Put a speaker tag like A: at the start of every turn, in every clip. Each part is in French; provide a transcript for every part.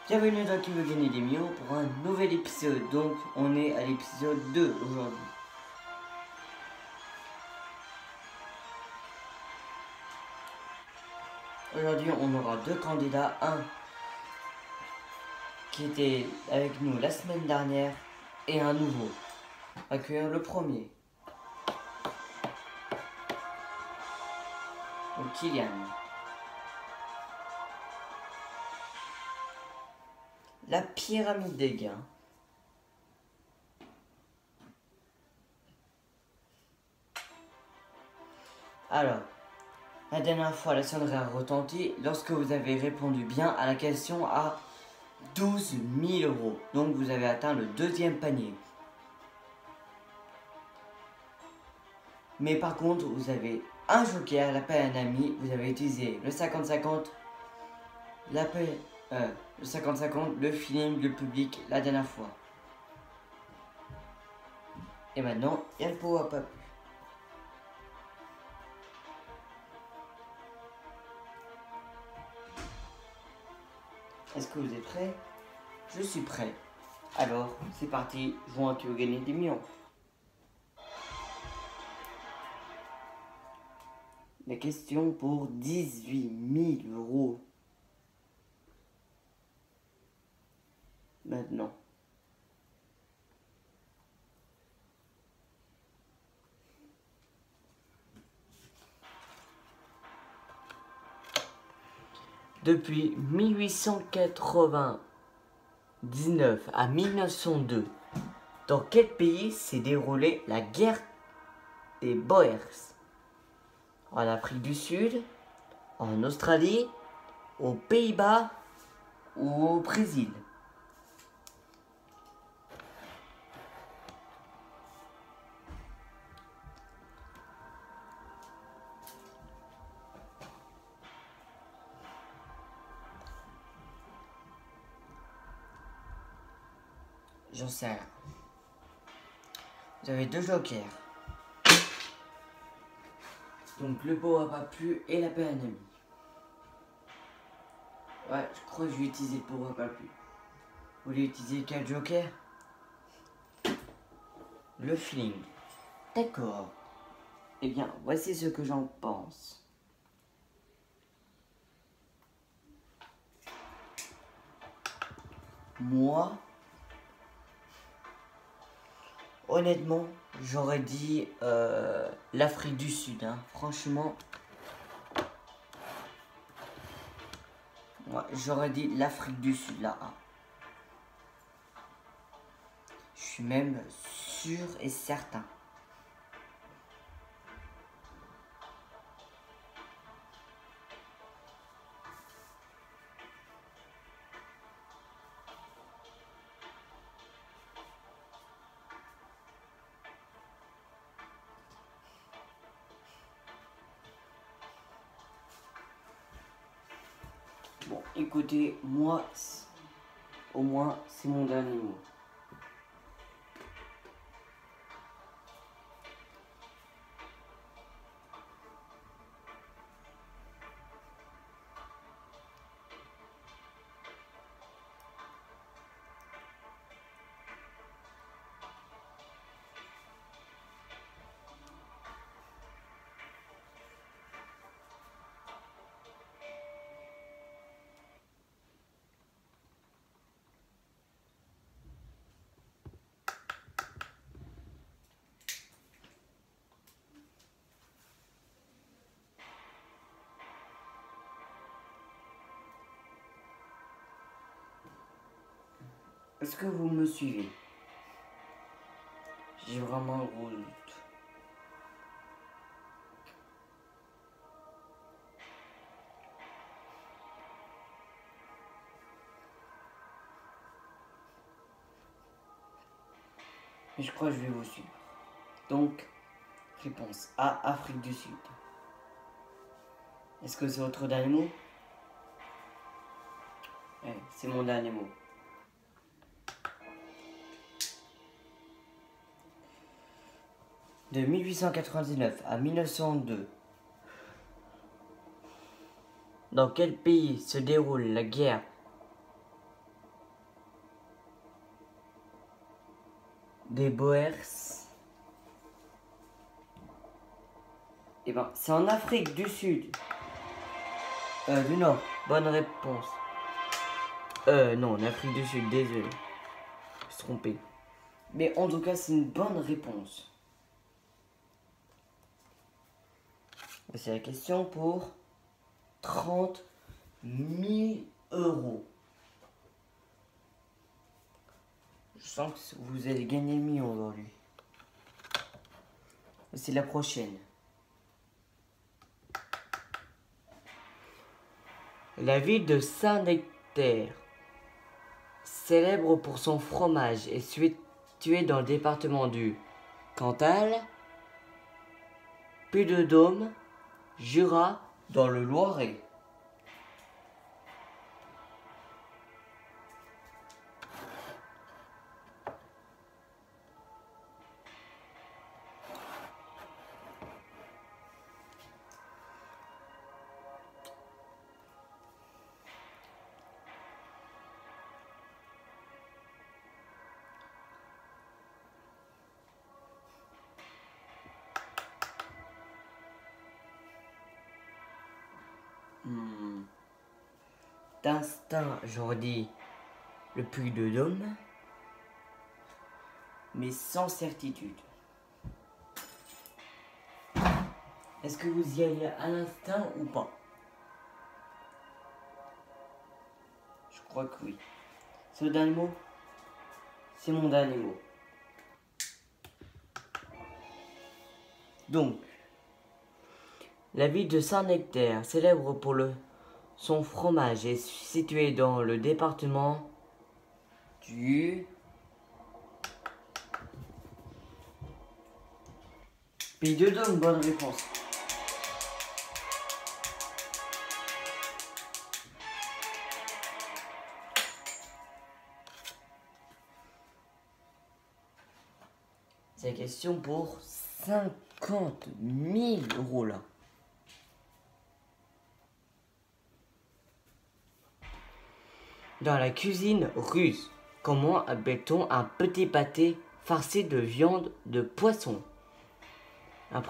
A: Bienvenue dans Qui veut gagner des millions pour un nouvel épisode. Donc on est à l'épisode 2 aujourd'hui. Aujourd'hui on aura deux candidats, un qui était avec nous la semaine dernière et un nouveau. On va accueillir le premier. Donc Kylian. La pyramide des gains. Alors, la dernière fois, la sonnerie a retenti lorsque vous avez répondu bien à la question à 12 000 €. Donc, vous avez atteint le deuxième panier. Mais par contre, vous avez un joker, l'appel à un ami. Vous avez utilisé le 50-50, le 50-50, le feeling, le public, la dernière fois. Et maintenant, il y a le power up. Est-ce que vous êtes prêts? Je suis prêt. Alors, c'est parti, jouons à Qui veut gagner des millions. La question pour 18 000 €. Maintenant. Depuis 1899 à 1902, dans quel pays s'est déroulée la guerre des Boers? En Afrique du Sud, en Australie, aux Pays-Bas ou au Brésil? J'en sais rien. Vous avez deux jokers. Donc le pot a pas plu et la paix à un ami. Ouais, je crois que je vais utiliser le pot a pas plu. Vous voulez utiliser quel joker? Le feeling. D'accord. Eh bien, voici ce que j'en pense. Moi, honnêtement, j'aurais dit l'Afrique du Sud. Hein. Franchement, ouais, j'aurais dit l'Afrique du Sud là. Je suis même sûr et certain. Bon, écoutez, moi, au moins, c'est mon dernier mot. Est-ce que vous me suivez? J'ai vraiment un gros doute. Mais je crois que je vais vous suivre. Donc, réponse A, Afrique du Sud. Est-ce que c'est votre dernier mot? Ouais, c'est mon dernier mot. De 1899 à 1902, dans quel pays se déroule la guerre des Boers? Eh ben, c'est en Afrique du Sud. Du Nord. Bonne réponse. Non, en Afrique du Sud, désolé. Je me suis trompé. Mais en tout cas, c'est une bonne réponse. C'est la question pour 30 000 euros. Je sens que vous allez gagner le million aujourd'hui. C'est la prochaine. La ville de Saint-Nectaire, célèbre pour son fromage, est située dans le département du Cantal, Puy-de-Dôme, Jura, dans le Loiret. D'instinct, j'aurais dit le Puy-de-Dôme, mais sans certitude. Est-ce que vous y allez à l'instinct ou pas? Je crois que oui. C'est le dernier mot? C'est mon dernier mot. Donc, la ville de Saint-Nectaire, célèbre pour son fromage, est située dans le département du Puy-de-Dôme. Bonne réponse. C'est la question pour 50 000 euros là. Dans la cuisine russe, comment appelle-t-on un petit pâté farci de viande de poisson? Un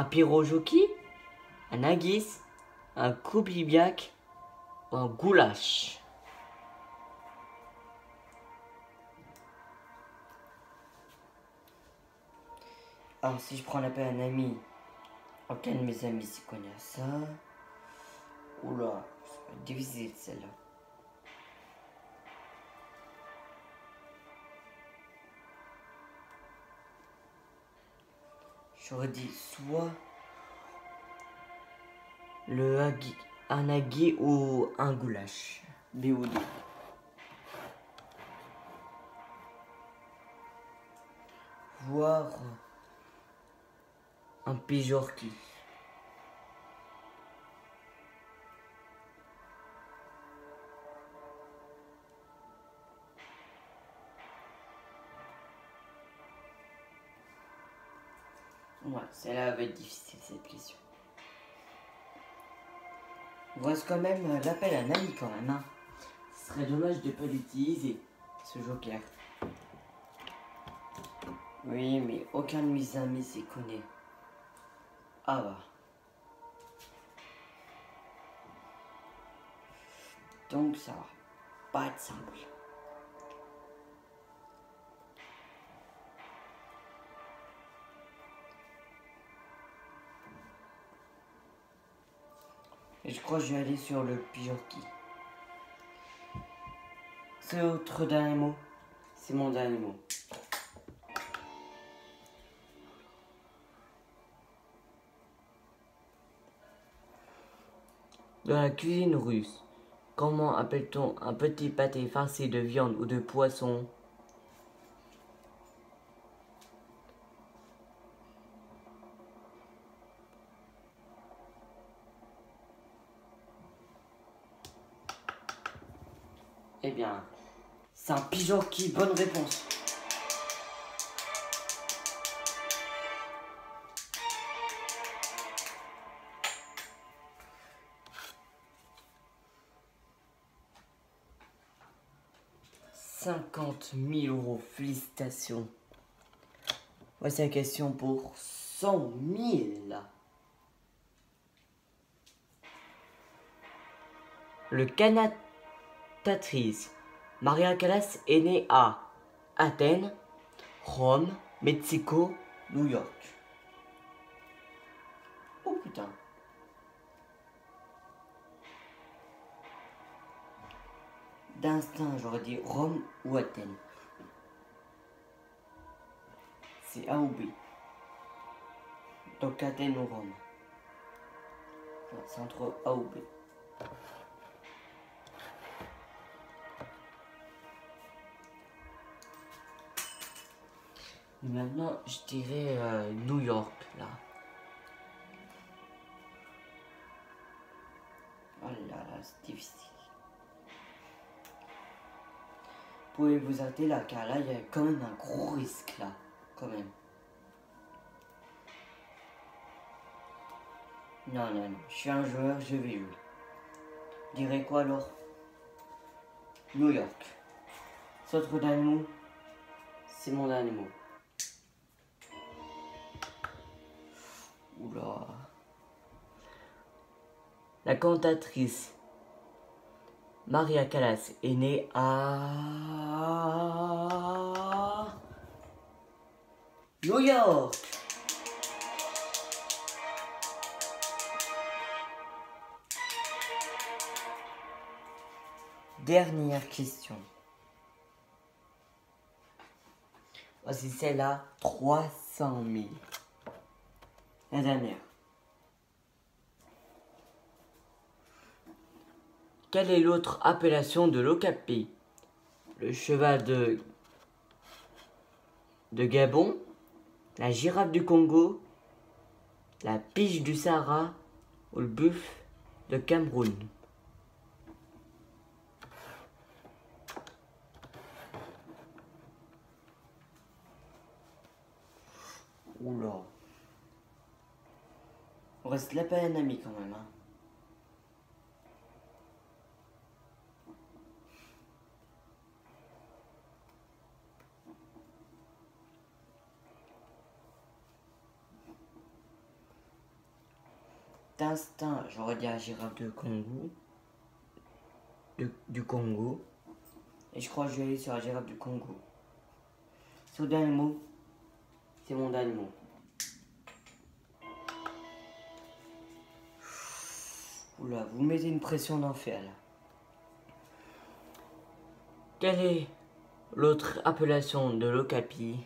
A: pirojoki, un haggis, un kubiak ou un goulash? Alors si je prends l'appel à un ami, aucun de mes amis s'y connaît à ça. Oula, c'est difficile celle-là. J'aurais dit soit un haggi ou un goulash. B ou D. Voir un pijorki. Ouais, celle-là va être difficile cette question. Il reste quand même l'appel à un ami quand même. Hein. Ce serait dommage de ne pas l'utiliser, ce joker. Oui, mais aucun de mes amis s'y connaît. Ah bah. Donc ça va pas être simple. Et je crois que je vais aller sur le Pijorki. C'est votre dernier mot. C'est mon dernier mot. Dans la cuisine russe, comment appelle-t-on un petit pâté farci de viande ou de poisson? Eh bien, c'est un pigeon qui, bonne réponse. €50 000, félicitations. Voici la question pour 100 000. Le cantatrice Maria Callas est née à Athènes, Rome, Mexico, New York. Oh putain. D'instinct, j'aurais dit Rome ou Athènes. C'est A ou B. Donc Athènes ou Rome. C'est entre A ou B. Maintenant, je dirais New York, là. Oh là là, c'est difficile. Vous pouvez vous arrêter là, car là, il y a quand même un gros risque, là. Quand même. Non, non, non. Je suis un joueur, je vais jouer. Je dirais quoi, alors? New York. C'est votre dernier mot. C'est mon dernier mot. Oula. La cantatrice Maria Callas est née à New York. Dernière question. Voici celle-là, 300 000. La dernière. Quelle est l'autre appellation de l'okapi? Le cheval de Gabon, la girafe du Congo, la pige du Sahara ou le buffle de Cameroun? Oula. On reste là pas un ami quand même, hein. D'instinct, j'aurais dit la girafe de Congo. Du Congo. Et je crois que je vais aller sur la girafe du Congo. C'est le dernier mot. C'est mon dernier mot. Oula, vous mettez une pression d'enfer là. Quelle est l'autre appellation de l'okapi?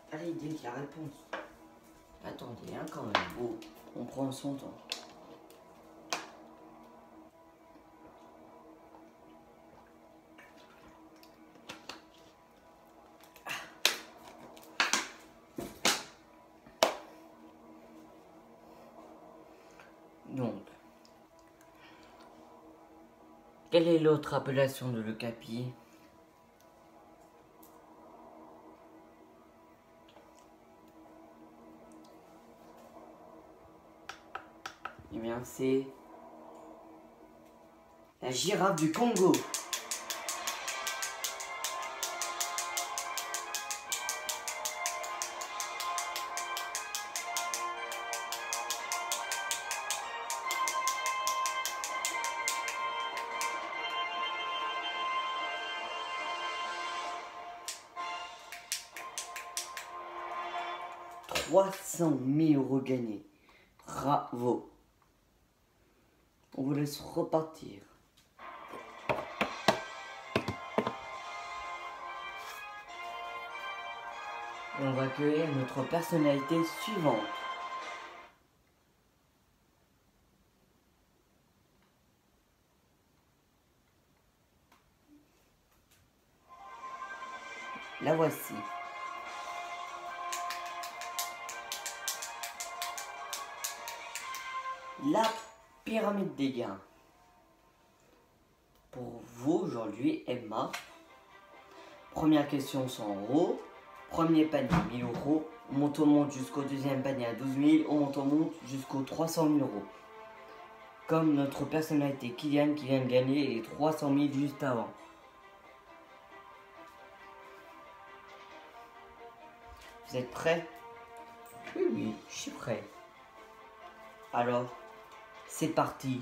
A: Allez, dites la réponse. Attendez, hein, quand même. Oh, on prend son temps. Donc, quelle est l'autre appellation de l'okapi? Eh bien, c'est La girafe du Congo. « 300 000 € gagnés. Bravo. On vous laisse repartir. Et on va accueillir notre personnalité suivante. La voici. La pyramide des gains. Pour vous aujourd'hui, Emma. Première question 100 €. Premier panier 1000 €. On monte jusqu'au deuxième panier à 12 000. On monte jusqu'aux 300 000 €. Comme notre personnalité Kylian qui vient de gagner les 300 000 juste avant. Vous êtes prêts? Oui, je suis prêt. Alors, c'est parti.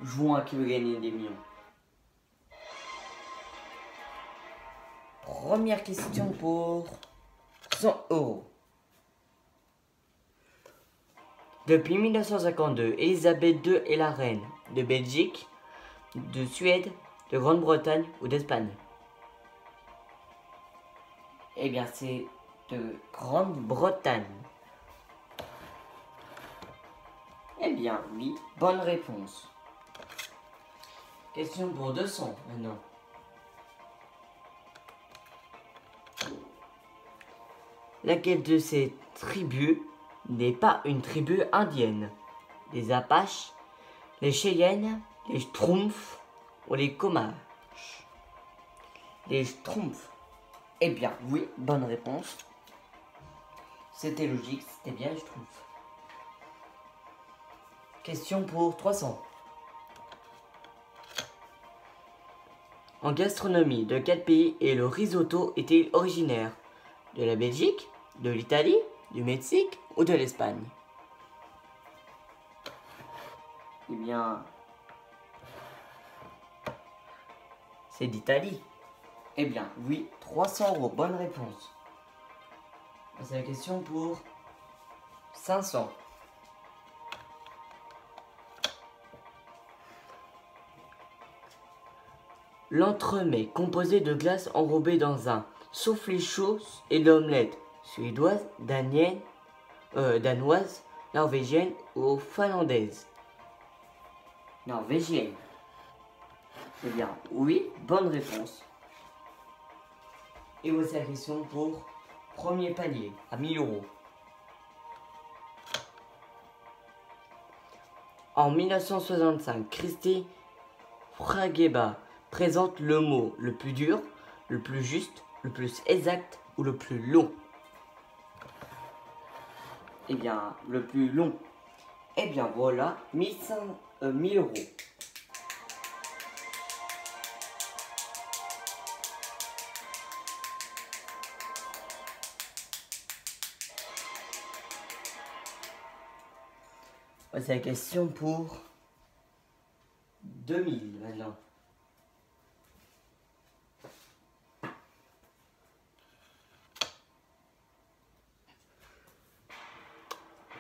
A: Jouons à qui veut gagner des millions. Première question pour 100 €. Depuis 1952, Elisabeth II est la reine de Belgique, de Suède, de Grande-Bretagne ou d'Espagne? Eh bien, c'est de Grande-Bretagne. Eh bien, oui, bonne réponse. Question pour 200 maintenant. Laquelle de ces tribus n'est pas une tribu indienne? Les Apaches, les Cheyennes, les Schtroumpfs ou les Comanches? Les Schtroumpfs. Eh bien, oui, bonne réponse. C'était logique, c'était bien les Schtroumpfs. Question pour 300. En gastronomie, de quel pays est le risotto est-il originaire? De la Belgique, de l'Italie, du Mexique ou de l'Espagne? Eh bien, c'est d'Italie. Eh bien, oui, 300 €, bonne réponse. C'est la question pour 500. L'entremets composé de glace enrobée dans un soufflé chaud et l'omelette suédoise, danoise, norvégienne ou finlandaise? Norvégienne. Eh bien, oui, bonne réponse. Et voici la question pour premier panier à 1000 €. En 1965, Christy Frageba présente le mot le plus dur, le plus juste, le plus exact ou le plus long? Eh bien, le plus long. Eh bien, voilà, 1000 €. C'est la question pour 2000 maintenant.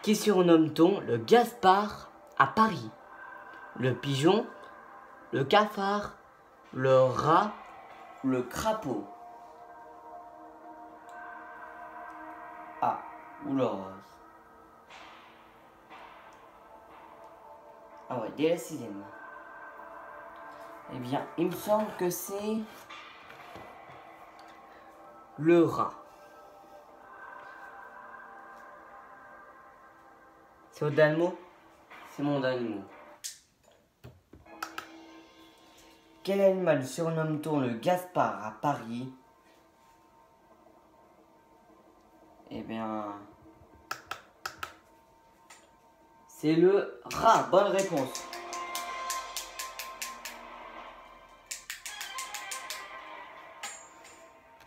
A: Qui surnomme-t-on le Gaspard à Paris? Le pigeon, le cafard, le rat, le crapaud? Ah, oula. Ah ouais, dès la 6e. Eh bien, il me semble que c'est le rat. C'est au dernier mot? C'est mon dernier mot. Quel animal surnomme-t-on le Gaspard à Paris? Eh bien, c'est le rat. Bonne réponse.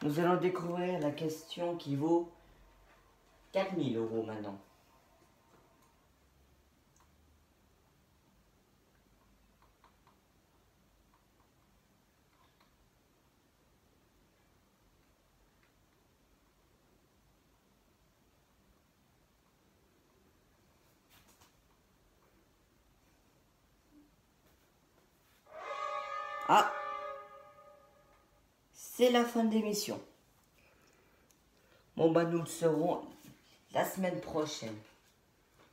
A: Nous allons découvrir la question qui vaut 4000 € maintenant. Ah! C'est la fin de l'émission. Bon bah nous le serons la semaine prochaine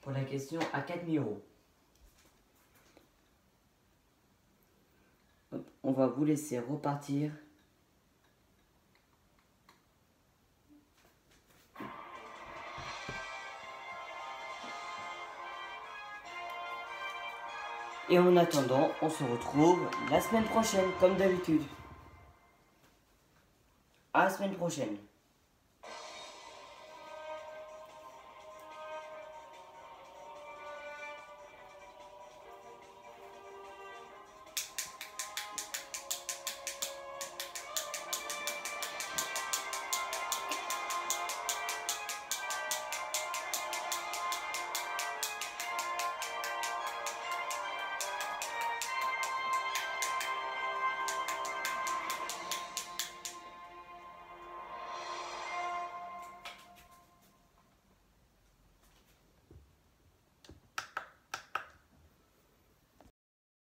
A: pour la question à 4000 €. Hop, on va vous laisser repartir. Et en attendant, on se retrouve la semaine prochaine comme d'habitude. À la semaine prochaine.